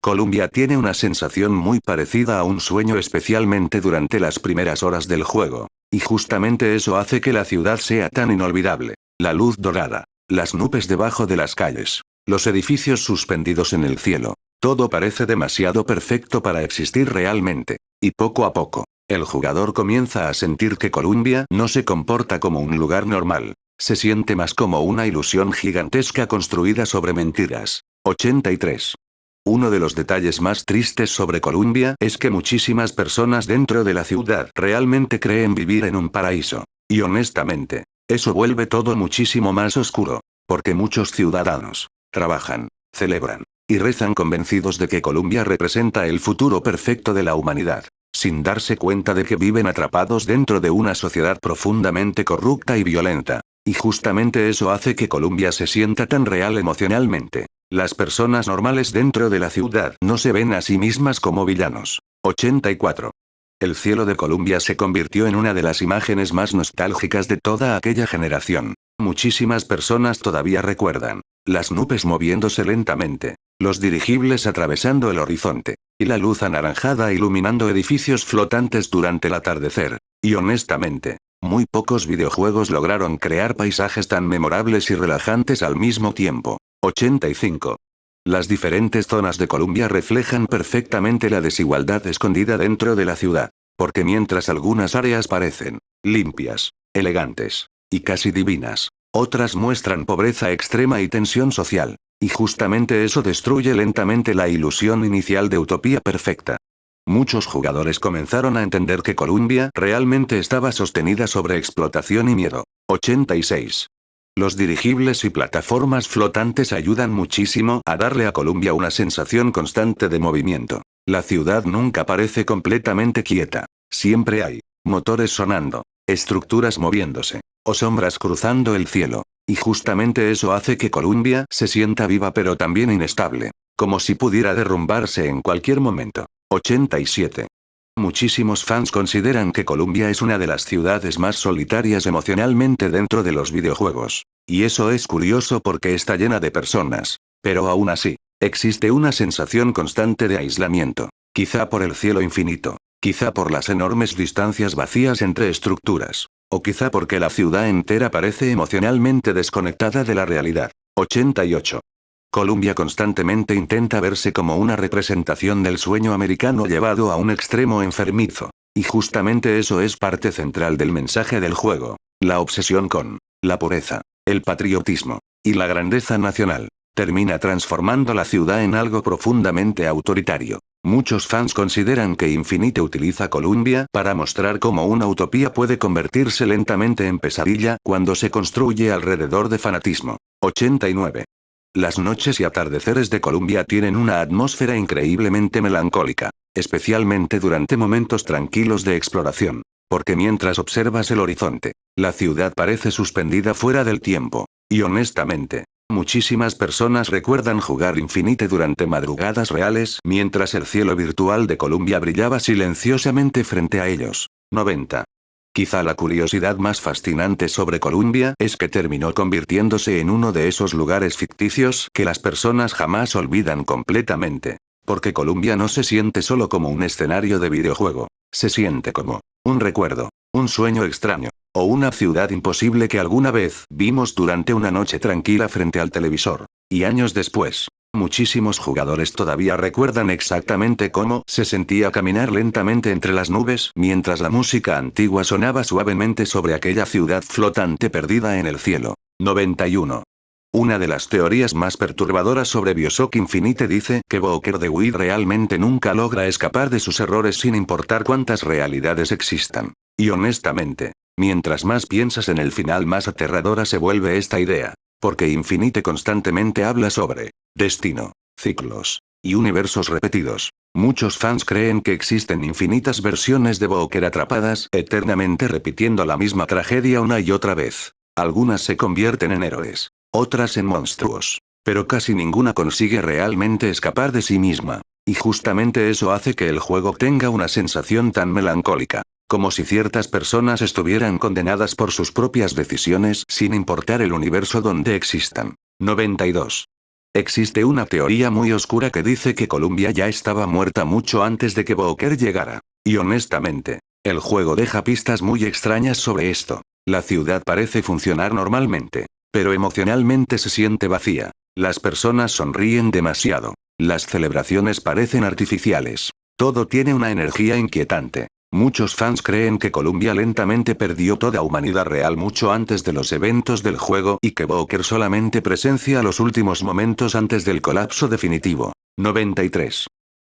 Speaker 1: Colombia tiene una sensación muy parecida a un sueño, especialmente durante las primeras horas del juego. Y justamente eso hace que la ciudad sea tan inolvidable. La luz dorada, las nubes debajo de las calles, los edificios suspendidos en el cielo. Todo parece demasiado perfecto para existir realmente. Y poco a poco, el jugador comienza a sentir que Colombia no se comporta como un lugar normal. Se siente más como una ilusión gigantesca construida sobre mentiras. 83. Uno de los detalles más tristes sobre Colombia es que muchísimas personas dentro de la ciudad realmente creen vivir en un paraíso. Y honestamente, eso vuelve todo muchísimo más oscuro. Porque muchos ciudadanos trabajan, celebran y rezan convencidos de que Colombia representa el futuro perfecto de la humanidad, sin darse cuenta de que viven atrapados dentro de una sociedad profundamente corrupta y violenta. Y justamente eso hace que Colombia se sienta tan real emocionalmente. Las personas normales dentro de la ciudad no se ven a sí mismas como villanos. 84. El cielo de Colombia se convirtió en una de las imágenes más nostálgicas de toda aquella generación. Muchísimas personas todavía recuerdan las nubes moviéndose lentamente, los dirigibles atravesando el horizonte, y la luz anaranjada iluminando edificios flotantes durante el atardecer. Y honestamente, muy pocos videojuegos lograron crear paisajes tan memorables y relajantes al mismo tiempo. 85. Las diferentes zonas de Colombia reflejan perfectamente la desigualdad escondida dentro de la ciudad. Porque mientras algunas áreas parecen limpias, elegantes y casi divinas, otras muestran pobreza extrema y tensión social. Y justamente eso destruye lentamente la ilusión inicial de utopía perfecta. Muchos jugadores comenzaron a entender que Columbia realmente estaba sostenida sobre explotación y miedo. 86. Los dirigibles y plataformas flotantes ayudan muchísimo a darle a Columbia una sensación constante de movimiento. La ciudad nunca parece completamente quieta. Siempre hay motores sonando, estructuras moviéndose, o sombras cruzando el cielo. Y justamente eso hace que Columbia se sienta viva pero también inestable. Como si pudiera derrumbarse en cualquier momento. 87. Muchísimos fans consideran que Columbia es una de las ciudades más solitarias emocionalmente dentro de los videojuegos. Y eso es curioso porque está llena de personas. Pero aún así, existe una sensación constante de aislamiento. Quizá por el cielo infinito. Quizá por las enormes distancias vacías entre estructuras. O quizá porque la ciudad entera parece emocionalmente desconectada de la realidad. 88. Columbia constantemente intenta verse como una representación del sueño americano llevado a un extremo enfermizo. Y justamente eso es parte central del mensaje del juego. La obsesión con la pureza, el patriotismo y la grandeza nacional termina transformando la ciudad en algo profundamente autoritario. Muchos fans consideran que Infinite utiliza Columbia para mostrar cómo una utopía puede convertirse lentamente en pesadilla cuando se construye alrededor de fanatismo. 89. Las noches y atardeceres de Columbia tienen una atmósfera increíblemente melancólica, especialmente durante momentos tranquilos de exploración. Porque mientras observas el horizonte, la ciudad parece suspendida fuera del tiempo. Y honestamente, muchísimas personas recuerdan jugar Infinite durante madrugadas reales mientras el cielo virtual de Columbia brillaba silenciosamente frente a ellos. 90. Quizá la curiosidad más fascinante sobre Columbia es que terminó convirtiéndose en uno de esos lugares ficticios que las personas jamás olvidan completamente. Porque Columbia no se siente solo como un escenario de videojuego, se siente como un recuerdo, un sueño extraño, o una ciudad imposible que alguna vez vimos durante una noche tranquila frente al televisor. Y años después, muchísimos jugadores todavía recuerdan exactamente cómo se sentía caminar lentamente entre las nubes mientras la música antigua sonaba suavemente sobre aquella ciudad flotante perdida en el cielo. 91. Una de las teorías más perturbadoras sobre BioShock Infinite dice que Booker DeWitt realmente nunca logra escapar de sus errores sin importar cuántas realidades existan. Y honestamente, mientras más piensas en el final más aterradora se vuelve esta idea. Porque Infinite constantemente habla sobre destino, ciclos y universos repetidos. Muchos fans creen que existen infinitas versiones de Booker atrapadas eternamente repitiendo la misma tragedia una y otra vez. Algunas se convierten en héroes, otras en monstruos. Pero casi ninguna consigue realmente escapar de sí misma. Y justamente eso hace que el juego tenga una sensación tan melancólica. Como si ciertas personas estuvieran condenadas por sus propias decisiones sin importar el universo donde existan. 92. Existe una teoría muy oscura que dice que Columbia ya estaba muerta mucho antes de que Booker llegara. Y honestamente, el juego deja pistas muy extrañas sobre esto. La ciudad parece funcionar normalmente, pero emocionalmente se siente vacía. Las personas sonríen demasiado. Las celebraciones parecen artificiales. Todo tiene una energía inquietante. Muchos fans creen que Columbia lentamente perdió toda humanidad real mucho antes de los eventos del juego y que Booker solamente presencia los últimos momentos antes del colapso definitivo. 93.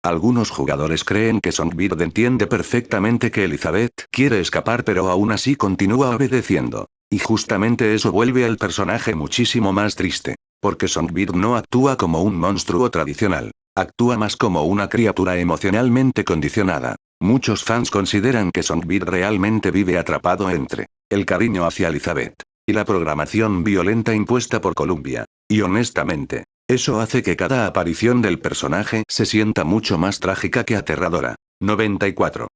Speaker 1: Algunos jugadores creen que Songbird entiende perfectamente que Elizabeth quiere escapar pero aún así continúa obedeciendo. Y justamente eso vuelve al personaje muchísimo más triste. Porque Songbird no actúa como un monstruo tradicional. Actúa más como una criatura emocionalmente condicionada. Muchos fans consideran que Songbird realmente vive atrapado entre el cariño hacia Elizabeth y la programación violenta impuesta por Columbia. Y honestamente, eso hace que cada aparición del personaje se sienta mucho más trágica que aterradora. 94.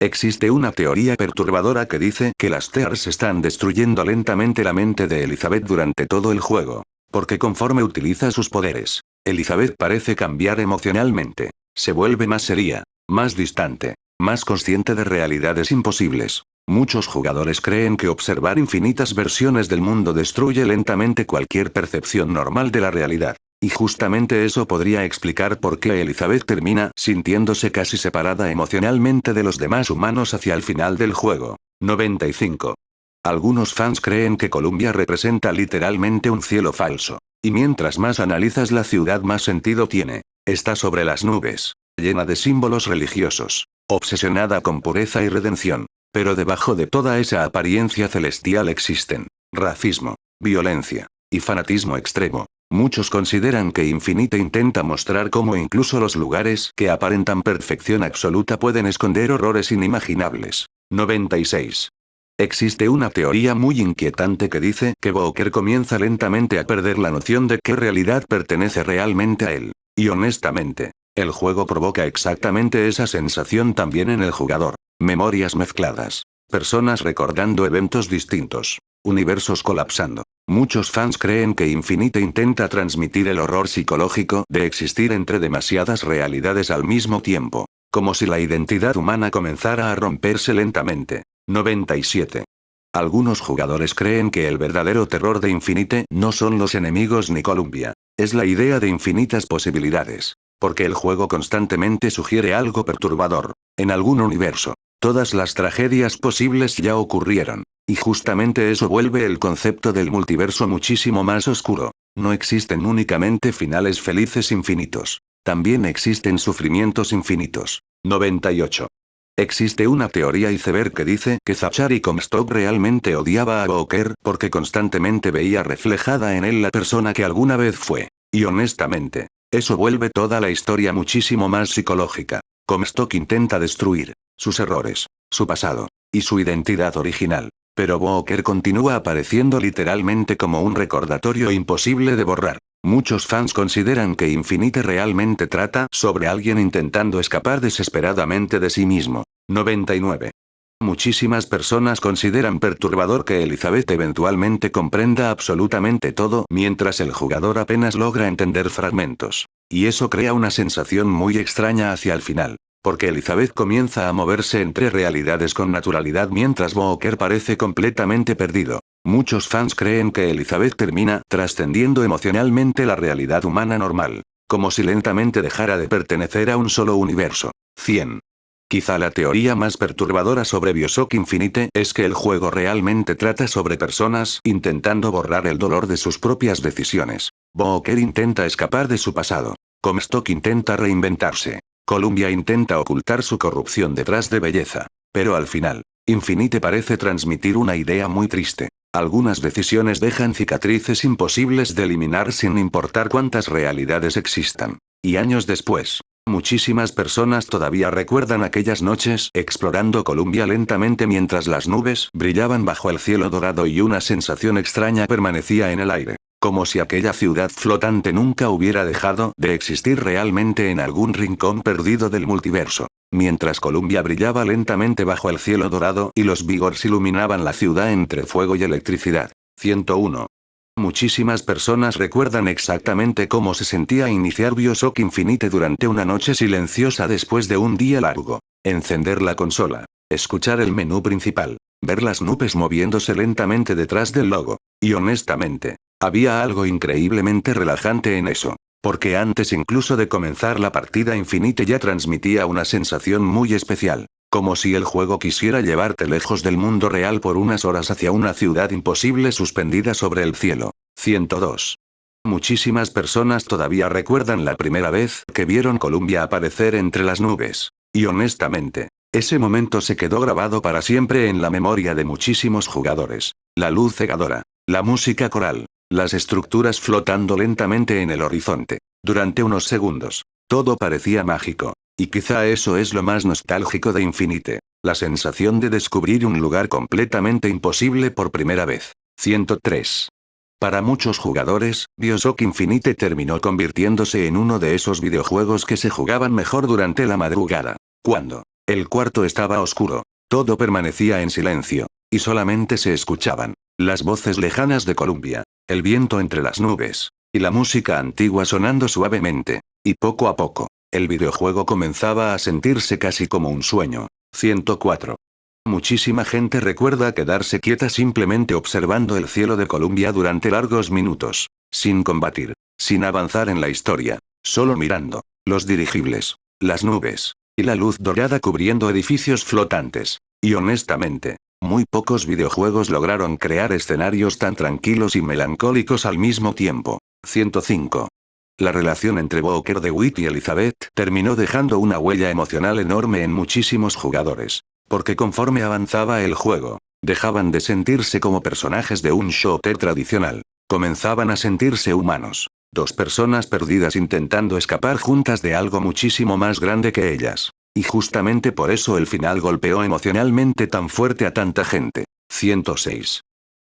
Speaker 1: Existe una teoría perturbadora que dice que las Tears están destruyendo lentamente la mente de Elizabeth durante todo el juego. Porque conforme utiliza sus poderes, Elizabeth parece cambiar emocionalmente. Se vuelve más seria, más distante, más consciente de realidades imposibles. Muchos jugadores creen que observar infinitas versiones del mundo destruye lentamente cualquier percepción normal de la realidad. Y justamente eso podría explicar por qué Elizabeth termina sintiéndose casi separada emocionalmente de los demás humanos hacia el final del juego. 95. Algunos fans creen que Columbia representa literalmente un cielo falso. Y mientras más analizas la ciudad más sentido tiene. Está sobre las nubes, llena de símbolos religiosos, obsesionada con pureza y redención. Pero debajo de toda esa apariencia celestial existen racismo, violencia y fanatismo extremo. Muchos consideran que Infinite intenta mostrar cómo incluso los lugares que aparentan perfección absoluta pueden esconder horrores inimaginables. 96. Existe una teoría muy inquietante que dice que Booker comienza lentamente a perder la noción de qué realidad pertenece realmente a él. Y honestamente, el juego provoca exactamente esa sensación también en el jugador. Memorias mezcladas. Personas recordando eventos distintos. Universos colapsando. Muchos fans creen que Infinite intenta transmitir el horror psicológico de existir entre demasiadas realidades al mismo tiempo. Como si la identidad humana comenzara a romperse lentamente. 97. Algunos jugadores creen que el verdadero terror de Infinite no son los enemigos ni Columbia. Es la idea de infinitas posibilidades. Porque el juego constantemente sugiere algo perturbador. En algún universo, todas las tragedias posibles ya ocurrieron. Y justamente eso vuelve el concepto del multiverso muchísimo más oscuro. No existen únicamente finales felices infinitos. También existen sufrimientos infinitos. 98. Existe una teoría iceberg que dice que Zachary Comstock realmente odiaba a Booker porque constantemente veía reflejada en él la persona que alguna vez fue. Y honestamente, eso vuelve toda la historia muchísimo más psicológica. Comstock intenta destruir sus errores, su pasado, y su identidad original. Pero Booker continúa apareciendo literalmente como un recordatorio imposible de borrar. Muchos fans consideran que Infinite realmente trata sobre alguien intentando escapar desesperadamente de sí mismo. 99. Muchísimas personas consideran perturbador que Elizabeth eventualmente comprenda absolutamente todo mientras el jugador apenas logra entender fragmentos. Y eso crea una sensación muy extraña hacia el final. Porque Elizabeth comienza a moverse entre realidades con naturalidad mientras Booker parece completamente perdido. Muchos fans creen que Elizabeth termina trascendiendo emocionalmente la realidad humana normal. Como si lentamente dejara de pertenecer a un solo universo. 100. Quizá la teoría más perturbadora sobre Bioshock Infinite es que el juego realmente trata sobre personas intentando borrar el dolor de sus propias decisiones. Booker intenta escapar de su pasado. Comstock intenta reinventarse. Columbia intenta ocultar su corrupción detrás de belleza. Pero al final, Infinite parece transmitir una idea muy triste. Algunas decisiones dejan cicatrices imposibles de eliminar sin importar cuántas realidades existan. Y años después, muchísimas personas todavía recuerdan aquellas noches explorando Columbia lentamente mientras las nubes brillaban bajo el cielo dorado y una sensación extraña permanecía en el aire. Como si aquella ciudad flotante nunca hubiera dejado de existir realmente en algún rincón perdido del multiverso. Mientras Columbia brillaba lentamente bajo el cielo dorado y los Vigors iluminaban la ciudad entre fuego y electricidad. 101. Muchísimas personas recuerdan exactamente cómo se sentía iniciar Bioshock Infinite durante una noche silenciosa después de un día largo. Encender la consola. Escuchar el menú principal. Ver las nubes moviéndose lentamente detrás del logo. Y honestamente, había algo increíblemente relajante en eso. Porque antes incluso de comenzar la partida Infinite ya transmitía una sensación muy especial. Como si el juego quisiera llevarte lejos del mundo real por unas horas hacia una ciudad imposible suspendida sobre el cielo. 102. Muchísimas personas todavía recuerdan la primera vez que vieron Columbia aparecer entre las nubes. Y honestamente, ese momento se quedó grabado para siempre en la memoria de muchísimos jugadores. La luz cegadora, la música coral, las estructuras flotando lentamente en el horizonte. Durante unos segundos, todo parecía mágico. Y quizá eso es lo más nostálgico de Infinite. La sensación de descubrir un lugar completamente imposible por primera vez. 103. Para muchos jugadores, Bioshock Infinite terminó convirtiéndose en uno de esos videojuegos que se jugaban mejor durante la madrugada. Cuando el cuarto estaba oscuro, todo permanecía en silencio, y solamente se escuchaban las voces lejanas de Columbia, el viento entre las nubes, y la música antigua sonando suavemente. Y poco a poco, el videojuego comenzaba a sentirse casi como un sueño. 104. Muchísima gente recuerda quedarse quieta simplemente observando el cielo de Columbia durante largos minutos, sin combatir, sin avanzar en la historia, solo mirando los dirigibles, las nubes, y la luz dorada cubriendo edificios flotantes. Y honestamente, muy pocos videojuegos lograron crear escenarios tan tranquilos y melancólicos al mismo tiempo. 105. La relación entre Booker DeWitt y Elizabeth terminó dejando una huella emocional enorme en muchísimos jugadores. Porque conforme avanzaba el juego, dejaban de sentirse como personajes de un shooter tradicional. Comenzaban a sentirse humanos. Dos personas perdidas intentando escapar juntas de algo muchísimo más grande que ellas. Y justamente por eso el final golpeó emocionalmente tan fuerte a tanta gente. 106.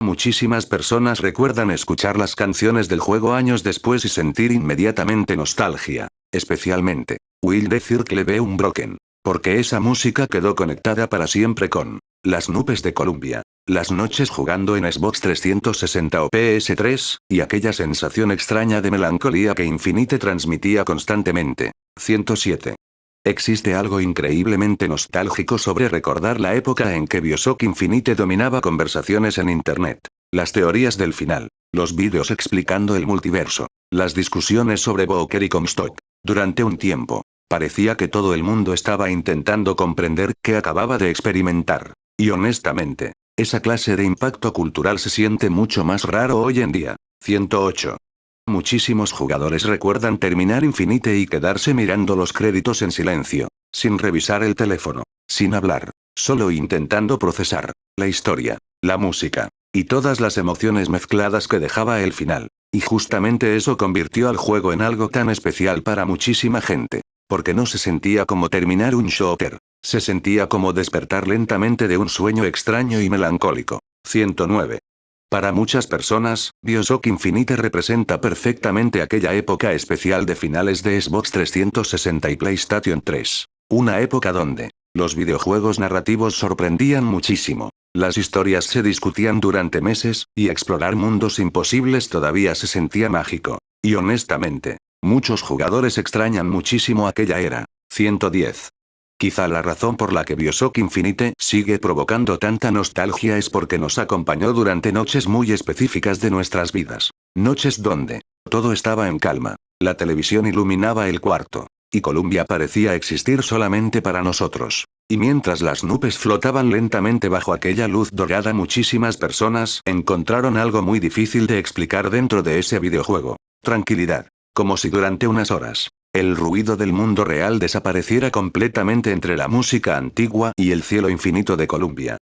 Speaker 1: Muchísimas personas recuerdan escuchar las canciones del juego años después y sentir inmediatamente nostalgia. Especialmente, Will decir que le ve un Broken. Porque esa música quedó conectada para siempre con las nubes de Columbia, las noches jugando en Xbox 360 o PS3, y aquella sensación extraña de melancolía que Infinite transmitía constantemente. 107. Existe algo increíblemente nostálgico sobre recordar la época en que Bioshock Infinite dominaba conversaciones en Internet. Las teorías del final, los vídeos explicando el multiverso, las discusiones sobre Booker y Comstock. Durante un tiempo, parecía que todo el mundo estaba intentando comprender qué acababa de experimentar. Y honestamente, esa clase de impacto cultural se siente mucho más raro hoy en día. 108. Muchísimos jugadores recuerdan terminar Infinite y quedarse mirando los créditos en silencio, sin revisar el teléfono, sin hablar, solo intentando procesar la historia, la música, y todas las emociones mezcladas que dejaba el final. Y justamente eso convirtió al juego en algo tan especial para muchísima gente. Porque no se sentía como terminar un shooter, se sentía como despertar lentamente de un sueño extraño y melancólico. 109. Para muchas personas, Bioshock Infinite representa perfectamente aquella época especial de finales de Xbox 360 y PlayStation 3. Una época donde los videojuegos narrativos sorprendían muchísimo. Las historias se discutían durante meses, y explorar mundos imposibles todavía se sentía mágico. Y honestamente, muchos jugadores extrañan muchísimo aquella era. 110. Quizá la razón por la que Bioshock Infinite sigue provocando tanta nostalgia es porque nos acompañó durante noches muy específicas de nuestras vidas. Noches donde todo estaba en calma, la televisión iluminaba el cuarto, y Columbia parecía existir solamente para nosotros. Y mientras las nubes flotaban lentamente bajo aquella luz dorada, muchísimas personas encontraron algo muy difícil de explicar dentro de ese videojuego. Tranquilidad. Como si durante unas horas, el ruido del mundo real desapareciera completamente entre la música antigua y el cielo infinito de Columbia.